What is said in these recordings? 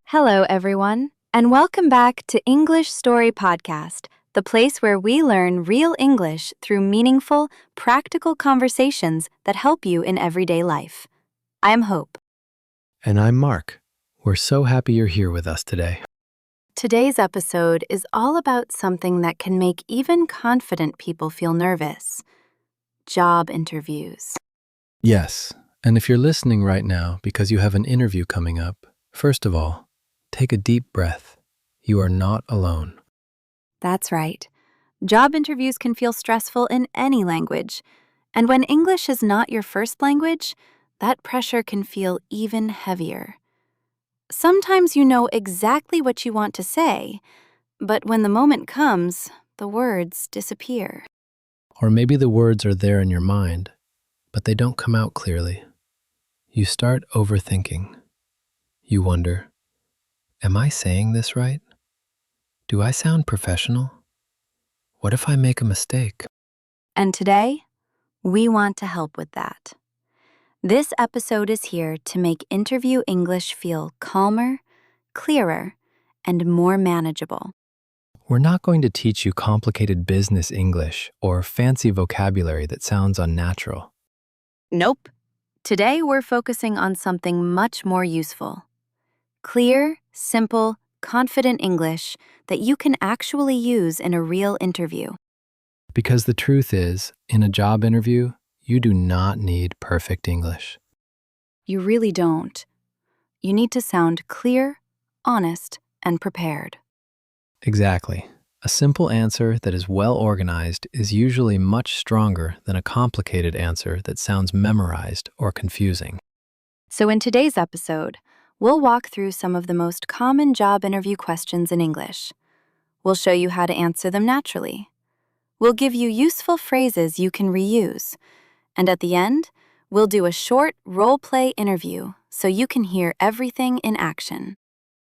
Hello, everyone, and welcome back to English Story Podcast, the place where we learn real English through meaningful, practical conversations that help you in everyday life. I'm Hope. And I'm Mark. We're so happy you're here with us today. Today's episode is all about something that can make even confident people feel nervous: job interviews. Yes, and if you're listening right now because you have an interview coming up, first of all, take a deep breath. You are not alone. That's right. Job interviews can feel stressful in any language, and when English is not your first language, that pressure can feel even heavier. Sometimes you know exactly what you want to say, but when the moment comes, the words disappear. Or maybe the words are there in your mind, but they don't come out clearly. You start overthinking. You wonder, am I saying this right? Do I sound professional? What if I make a mistake? And today, we want to help with that. This episode is here to make interview English feel calmer, clearer, and more manageable. We're not going to teach you complicated business English or fancy vocabulary that sounds unnatural. Nope. Today, we're focusing on something much more useful: clear, simple, confident English that you can actually use in a real interview. Because the truth is, in a job interview, you do not need perfect English. You really don't. You need to sound clear, honest, and prepared. Exactly. A simple answer that is well organized is usually much stronger than a complicated answer that sounds memorized or confusing. So in today's episode, we'll walk through some of the most common job interview questions in English. We'll show you how to answer them naturally. We'll give you useful phrases you can reuse. And at the end, we'll do a short role-play interview so you can hear everything in action.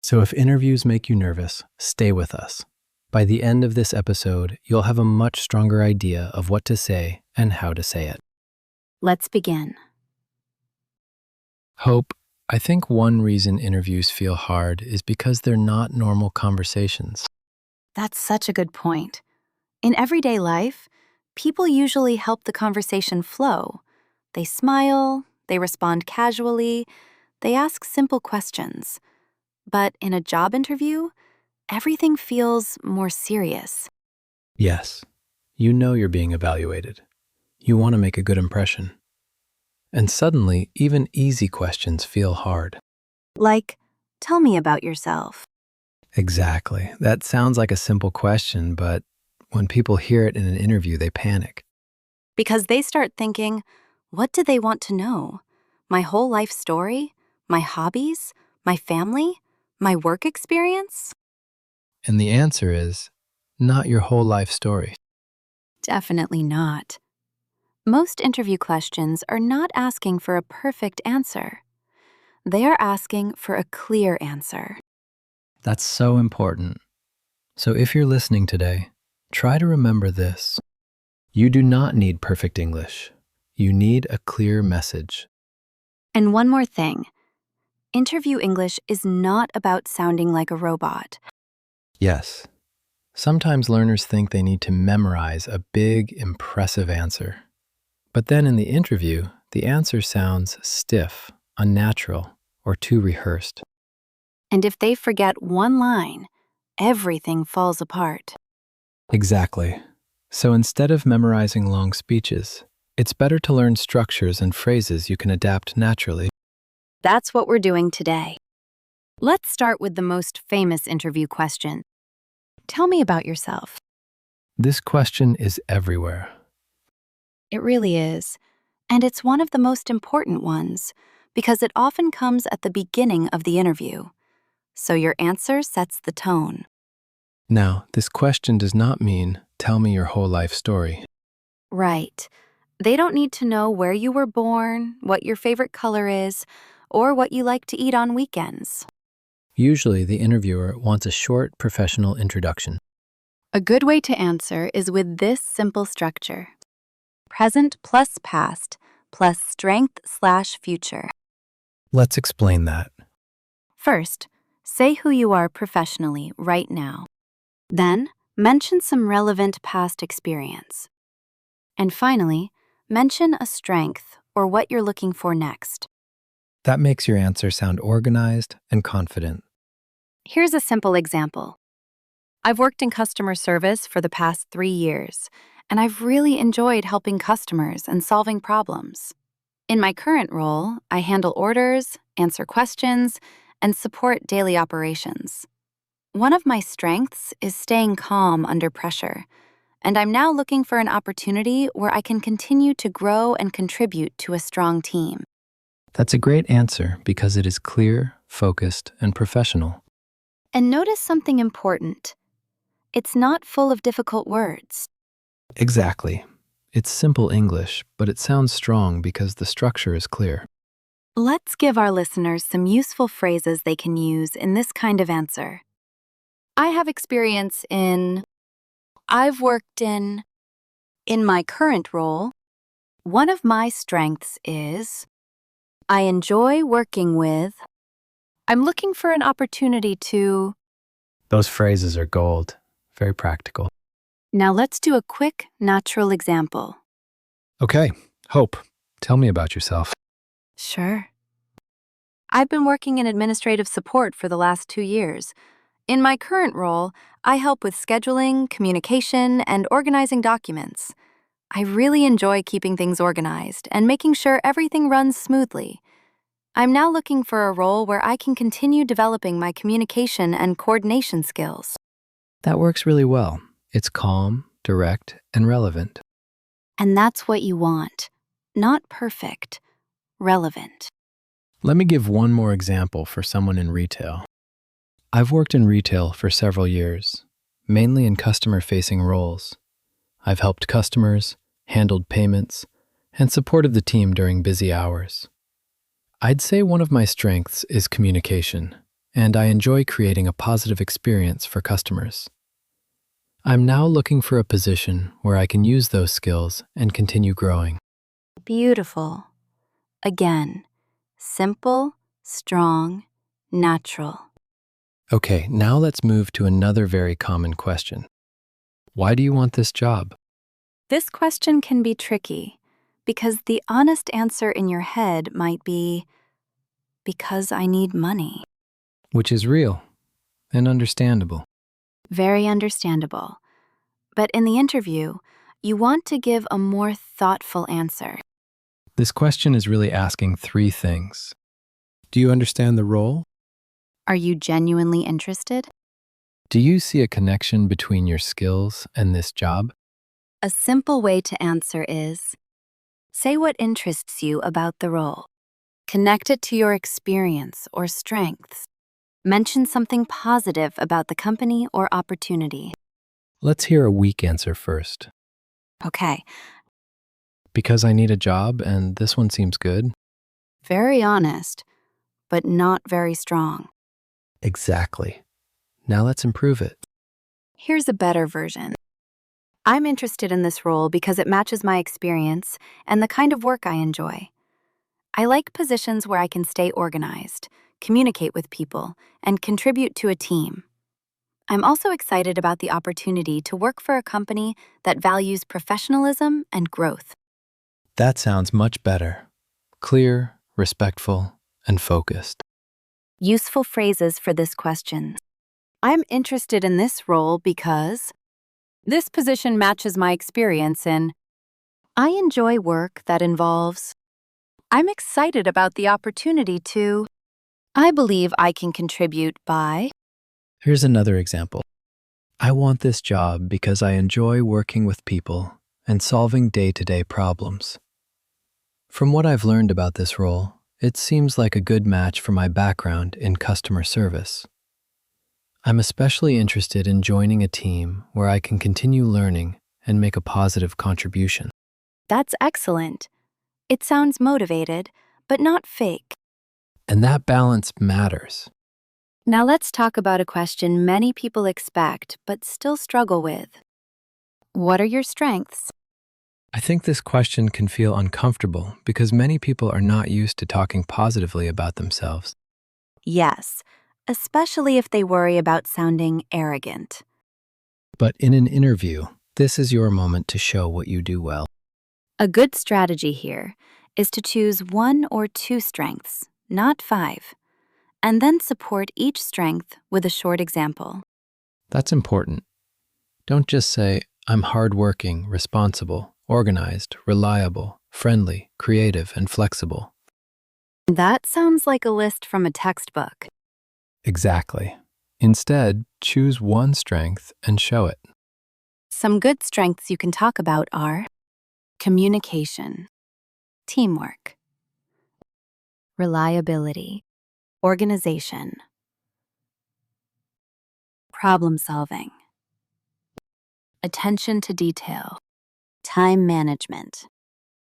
So if interviews make you nervous, stay with us. By the end of this episode, you'll have a much stronger idea of what to say and how to say it. Let's begin. Hope, I think one reason interviews feel hard is because they're not normal conversations. That's such a good point. In everyday life, people usually help the conversation flow. They smile, they respond casually, they ask simple questions. But in a job interview, everything feels more serious. Yes, you know you're being evaluated. You want to make a good impression. And suddenly, even easy questions feel hard. Like, tell me about yourself. Exactly. That sounds like a simple question, but when people hear it in an interview, they panic. Because they start thinking, what do they want to know? My whole life story? My hobbies? My family? My work experience? And the answer is, not your whole life story. Definitely not. Most interview questions are not asking for a perfect answer. They are asking for a clear answer. That's so important. So if you're listening today, try to remember this. You do not need perfect English. You need a clear message. And one more thing. Interview English is not about sounding like a robot. Yes. Sometimes learners think they need to memorize a big, impressive answer. But then in the interview, the answer sounds stiff, unnatural, or too rehearsed. And if they forget one line, everything falls apart. Exactly. So instead of memorizing long speeches, it's better to learn structures and phrases you can adapt naturally. That's what we're doing today. Let's start with the most famous interview question. Tell me about yourself. This question is everywhere. It really is. And it's one of the most important ones because it often comes at the beginning of the interview. So your answer sets the tone. Now, this question does not mean, tell me your whole life story. Right. They don't need to know where you were born, what your favorite color is, or what you like to eat on weekends. Usually, the interviewer wants a short professional introduction. A good way to answer is with this simple structure: present plus past plus strength/future. Let's explain that. First, Say who you are professionally right now. Then, mention some relevant past experience. And finally, mention a strength or what you're looking for next. That makes your answer sound organized and confident. Here's a simple example. I've worked in customer service for the past 3 years, and I've really enjoyed helping customers and solving problems. In my current role, I handle orders, answer questions, and support daily operations. One of my strengths is staying calm under pressure, and I'm now looking for an opportunity where I can continue to grow and contribute to a strong team. That's a great answer because it is clear, focused, and professional. And notice something important. It's not full of difficult words. Exactly. It's simple English, but it sounds strong because the structure is clear. Let's give our listeners some useful phrases they can use in this kind of answer. I have experience in. I've worked in my current role. One of my strengths is. I enjoy working with. I'm looking for an opportunity to. Those phrases are gold, very practical. Now let's do a quick, natural example. Okay, Hope, tell me about yourself. Sure. I've been working in administrative support for the last 2 years. In my current role, I help with scheduling, communication, and organizing documents. I really enjoy keeping things organized and making sure everything runs smoothly. I'm now looking for a role where I can continue developing my communication and coordination skills. That works really well. It's calm, direct, and relevant. And that's what you want. Not perfect, relevant. Let me give one more example for someone in retail. I've worked in retail for several years, mainly in customer-facing roles. I've helped customers, handled payments, and supported the team during busy hours. I'd say one of my strengths is communication, and I enjoy creating a positive experience for customers. I'm now looking for a position where I can use those skills and continue growing. Beautiful. Again, simple, strong, natural. Okay, now let's move to another very common question. Why do you want this job? This question can be tricky because the honest answer in your head might be, because I need money. Which is real and understandable. Very understandable. But in the interview, you want to give a more thoughtful answer. This question is really asking 3 things. Do you understand the role? Are you genuinely interested? Do you see a connection between your skills and this job? A simple way to answer is, say what interests you about the role. Connect it to your experience or strengths. Mention something positive about the company or opportunity. Let's hear a weak answer first. Okay, Because I need a job and this one seems good? very honest, but not very strong. Exactly. Now let's improve it. Here's a better version. I'm interested in this role because it matches my experience and the kind of work I enjoy. I like positions where I can stay organized, communicate with people, and contribute to a team. I'm also excited about the opportunity to work for a company that values professionalism and growth. That sounds much better. Clear, respectful, and focused. Useful phrases for this question. I'm interested in this role because this position matches my experience in. I enjoy work that involves. I'm excited about the opportunity to. I believe I can contribute by. Here's another example. I want this job because I enjoy working with people and solving day-to-day problems. From what I've learned about this role, it seems like a good match for my background in customer service. I'm especially interested in joining a team where I can continue learning and make a positive contribution. That's excellent. It sounds motivated, but not fake. And that balance matters. Now let's talk about a question many people expect but still struggle with. What are your strengths? I think this question can feel uncomfortable because many people are not used to talking positively about themselves. Yes, especially if they worry about sounding arrogant. But in an interview, this is your moment to show what you do well. A good strategy here is to choose 1 or 2 strengths, not 5, and then support each strength with a short example. That's important. Don't just say, I'm hardworking, responsible, organized, reliable, friendly, creative, and flexible. That sounds like a list from a textbook. Exactly. Instead, choose one strength and show it. Some good strengths you can talk about are communication, teamwork, reliability, organization, problem solving, attention to detail, time management,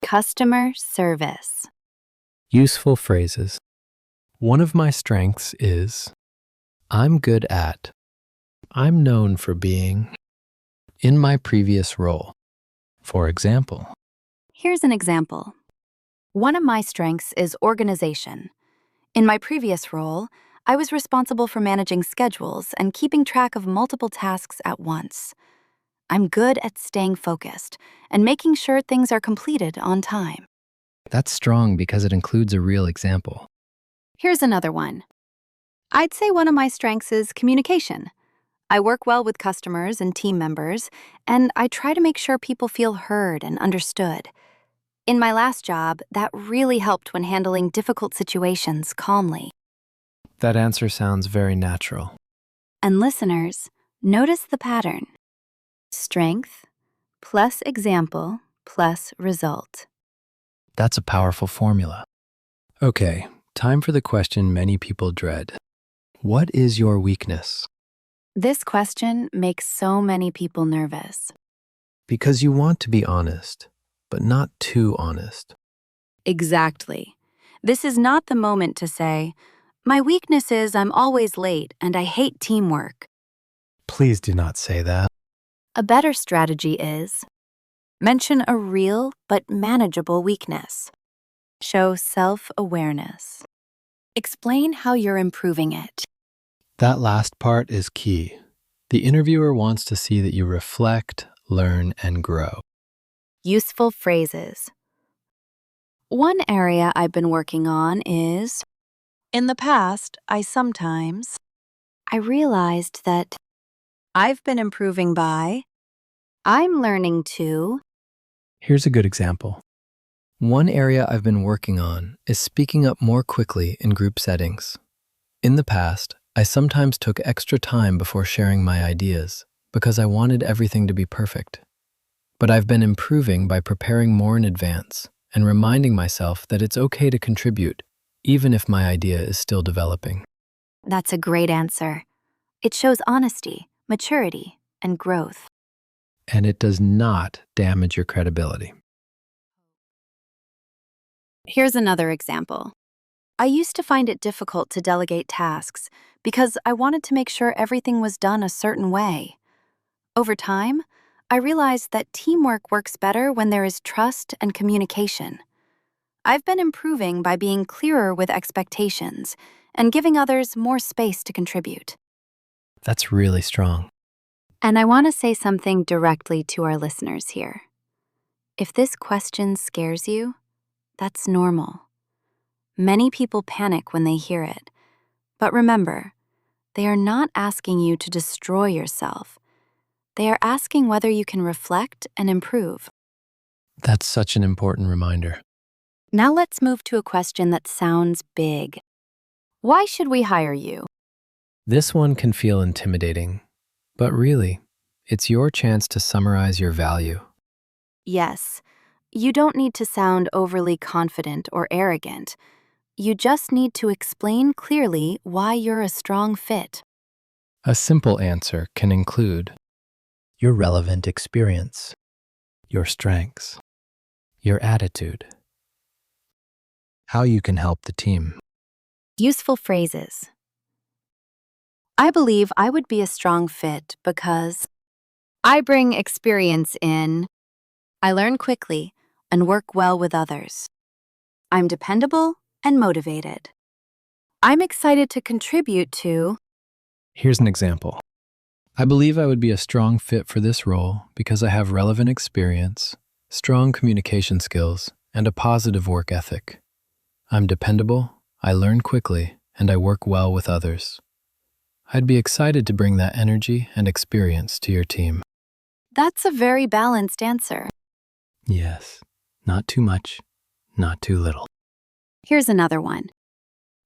customer service. Useful phrases. One of my strengths is I'm good at. I'm known for being in my previous role. For example, Here's an example. One of my strengths is organization. In my previous role, I was responsible for managing schedules and keeping track of multiple tasks at once. I'm good at staying focused and making sure things are completed on time. that's strong because it includes a real example. Here's another one. I'd say one of my strengths is communication. I work well with customers and team members, and I try to make sure people feel heard and understood. In my last job, that really helped when handling difficult situations calmly. That answer sounds very natural. And listeners, notice the pattern. Strength plus example plus result. That's a powerful formula. Okay, time for the question many people dread. What is your weakness? This question makes so many people nervous. Because you want to be honest, but not too honest. Exactly. This is not the moment to say, my weakness is I'm always late and I hate teamwork. Please do not say that. A better strategy is mention a real but manageable weakness. Show self-awareness. Explain how you're improving it. That last part is key. The interviewer wants to see that you reflect, learn, and grow. Useful phrases. One area I've been working on is, in the past, I realized that I've been improving by, I'm learning to. Here's a good example. One area I've been working on is speaking up more quickly in group settings. In the past, I sometimes took extra time before sharing my ideas because I wanted everything to be perfect. But I've been improving by preparing more in advance and reminding myself that it's okay to contribute, even if my idea is still developing. That's a great answer. It shows honesty, maturity, and growth. And it does not damage your credibility. Here's another example. I used to find it difficult to delegate tasks because I wanted to make sure everything was done a certain way. Over time, I realized that teamwork works better when there is trust and communication. I've been improving by being clearer with expectations and giving others more space to contribute. That's really strong. And I want to say something directly to our listeners here. If this question scares you, that's normal. Many people panic when they hear it. But remember, they are not asking you to destroy yourself. They are asking whether you can reflect and improve. That's such an important reminder. Now let's move to a question that sounds big. Why should we hire you? This one can feel intimidating, but really, it's your chance to summarize your value. Yes, you don't need to sound overly confident or arrogant. You just need to explain clearly why you're a strong fit. A simple answer can include your relevant experience, your strengths, your attitude, how you can help the team. Useful phrases. I believe I would be a strong fit because I bring experience in, I learn quickly and work well with others. I'm dependable and motivated. I'm excited to contribute to. Here's an example. I believe I would be a strong fit for this role because I have relevant experience, strong communication skills, and a positive work ethic. I'm dependable, I learn quickly, and I work well with others. I'd be excited to bring that energy and experience to your team. That's a very balanced answer. Yes, not too much, not too little. Here's another one.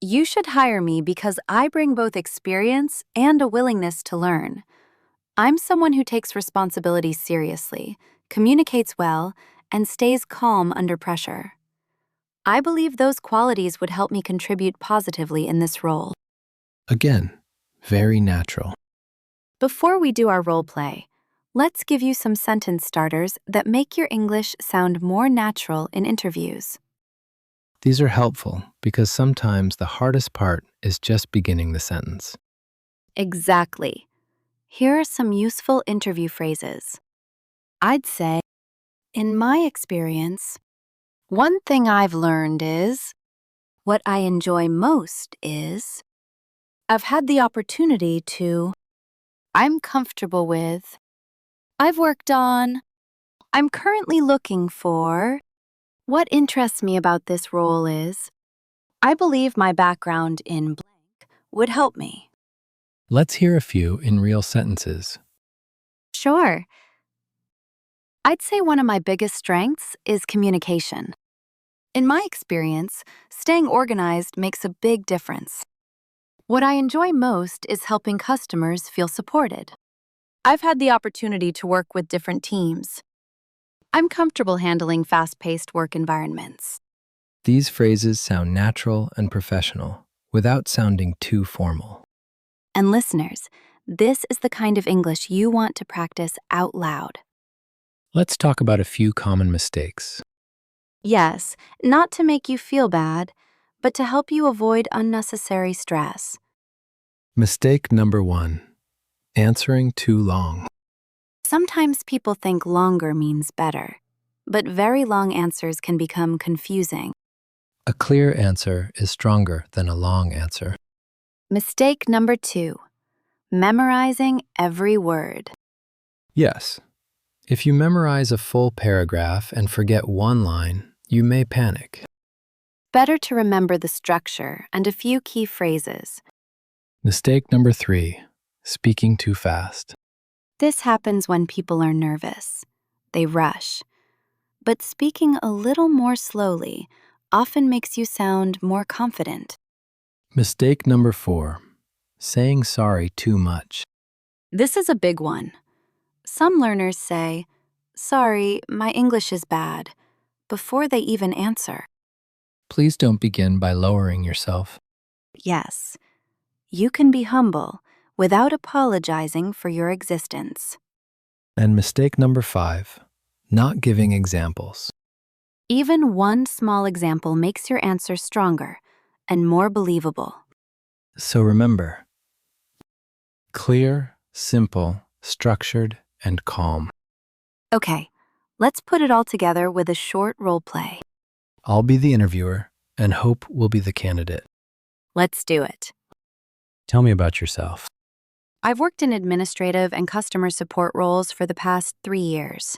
You should hire me because I bring both experience and a willingness to learn. I'm someone who takes responsibility seriously, communicates well, and stays calm under pressure. I believe those qualities would help me contribute positively in this role. Again, very natural. Before we do our role play, let's give you some sentence starters that make your English sound more natural in interviews. These are helpful because sometimes the hardest part is just beginning the sentence. Exactly. Here are some useful interview phrases. I'd say, in my experience, one thing I've learned is, what I enjoy most is, I've had the opportunity to, I'm comfortable with, I've worked on, I'm currently looking for, what interests me about this role is, I believe my background in blank would help me. Let's hear a few in real sentences. Sure. I'd say one of my biggest strengths is communication. In my experience, staying organized makes a big difference. What I enjoy most is helping customers feel supported. I've had the opportunity to work with different teams. I'm comfortable handling fast-paced work environments. These phrases sound natural and professional without sounding too formal. And listeners, this is the kind of English you want to practice out loud. Let's talk about a few common mistakes. Yes, not to make you feel bad, but to help you avoid unnecessary stress. Mistake number 1, answering too long. Sometimes people think longer means better, but very long answers can become confusing. A clear answer is stronger than a long answer. Mistake number 2, memorizing every word. Yes, if you memorize a full paragraph and forget one line, you may panic. Better to remember the structure and a few key phrases. Mistake number 3, speaking too fast. This happens when people are nervous. They rush. But speaking a little more slowly often makes you sound more confident. Mistake number 4, saying sorry too much. This is a big one. Some learners say, "Sorry, my English is bad," before they even answer. Please don't begin by lowering yourself. Yes, you can be humble without apologizing for your existence. And mistake number 5, not giving examples. Even one small example makes your answer stronger and more believable. So remember, clear, simple, structured, and calm. Okay, let's put it all together with a short role play. I'll be the interviewer, and Hope will be the candidate. Let's do it. Tell me about yourself. I've worked in administrative and customer support roles for the past 3 years.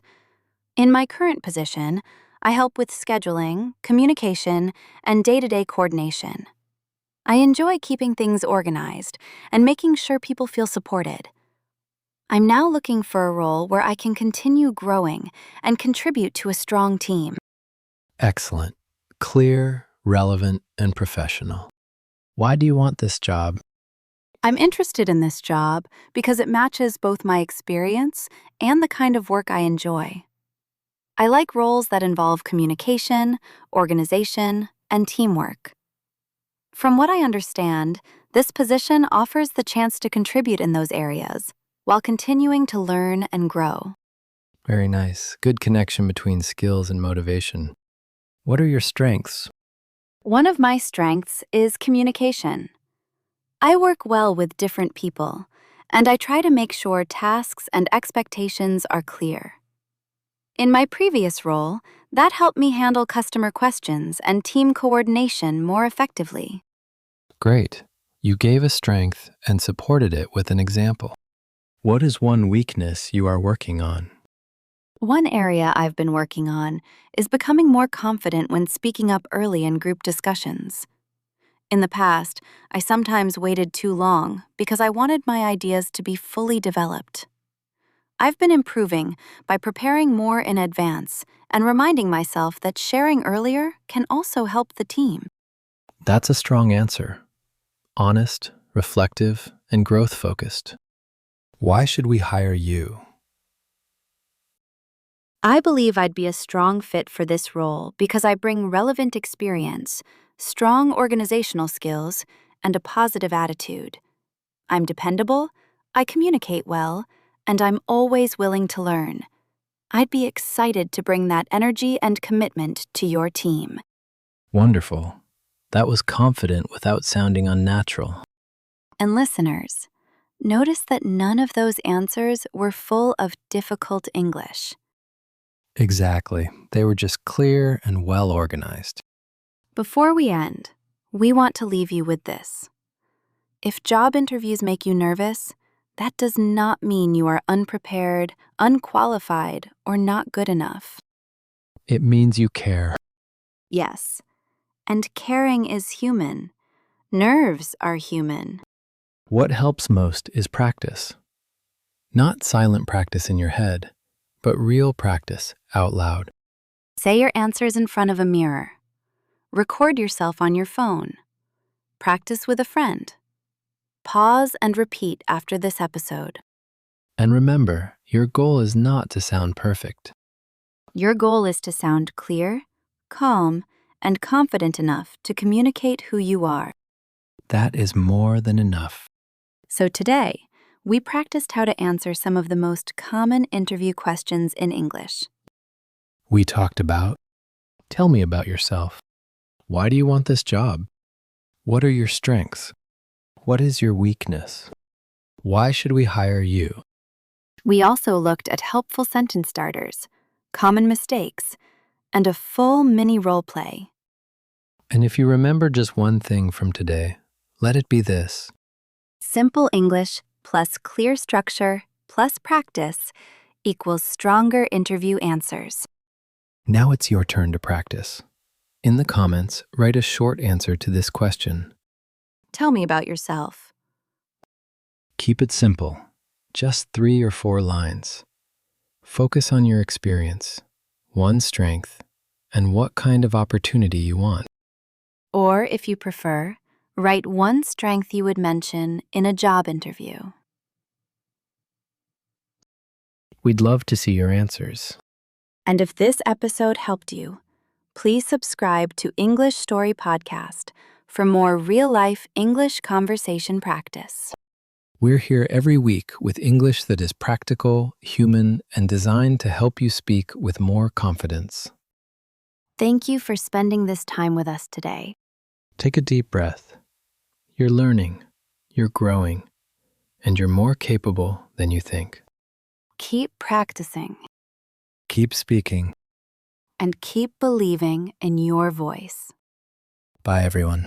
In my current position, I help with scheduling, communication, and day-to-day coordination. I enjoy keeping things organized and making sure people feel supported. I'm now looking for a role where I can continue growing and contribute to a strong team. Excellent. Clear, relevant, and professional. Why do you want this job? I'm interested in this job because it matches both my experience and the kind of work I enjoy. I like roles that involve communication, organization, and teamwork. From what I understand, this position offers the chance to contribute in those areas while continuing to learn and grow. Very nice. Good connection between skills and motivation. What are your strengths? One of my strengths is communication. I work well with different people, and I try to make sure tasks and expectations are clear. In my previous role, that helped me handle customer questions and team coordination more effectively. Great. You gave a strength and supported it with an example. What is one weakness you are working on? One area I've been working on is becoming more confident when speaking up early in group discussions. In the past, I sometimes waited too long because I wanted my ideas to be fully developed. I've been improving by preparing more in advance and reminding myself that sharing earlier can also help the team. That's a strong answer. Honest, reflective, and growth focused. Why should we hire you? I believe I'd be a strong fit for this role because I bring relevant experience, strong organizational skills, and a positive attitude. I'm dependable, I communicate well, and I'm always willing to learn. I'd be excited to bring that energy and commitment to your team. Wonderful. That was confident without sounding unnatural. And listeners, notice that none of those answers were full of difficult English. Exactly. They were just clear and well organized. Before we end, we want to leave you with this. If job interviews make you nervous, that does not mean you are unprepared, unqualified, or not good enough. It means you care. Yes, and caring is human. Nerves are human. What helps most is practice. Not silent practice in your head, but real practice out loud. Say your answers in front of a mirror. Record yourself on your phone. Practice with a friend. Pause and repeat after this episode. And remember, your goal is not to sound perfect. Your goal is to sound clear, calm, and confident enough to communicate who you are. That is more than enough. So today, we practiced how to answer some of the most common interview questions in English. We talked about, tell me about yourself. Why do you want this job? What are your strengths? What is your weakness? Why should we hire you? We also looked at helpful sentence starters, common mistakes, and a full mini role play. And if you remember just one thing from today, let it be this. Simple English plus clear structure plus practice equals stronger interview answers. Now it's your turn to practice. In the comments, write a short answer to this question. Tell me about yourself. Keep it simple, just 3 or 4 lines. Focus on your experience, one strength, and what kind of opportunity you want. Or, if you prefer, write one strength you would mention in a job interview. We'd love to see your answers. And if this episode helped you, please subscribe to English Story Podcast for more real-life English conversation practice. We're here every week with English that is practical, human, and designed to help you speak with more confidence. Thank you for spending this time with us today. Take a deep breath. You're learning, you're growing, and you're more capable than you think. Keep practicing Keep speaking. and keep believing in your voice. Bye, everyone.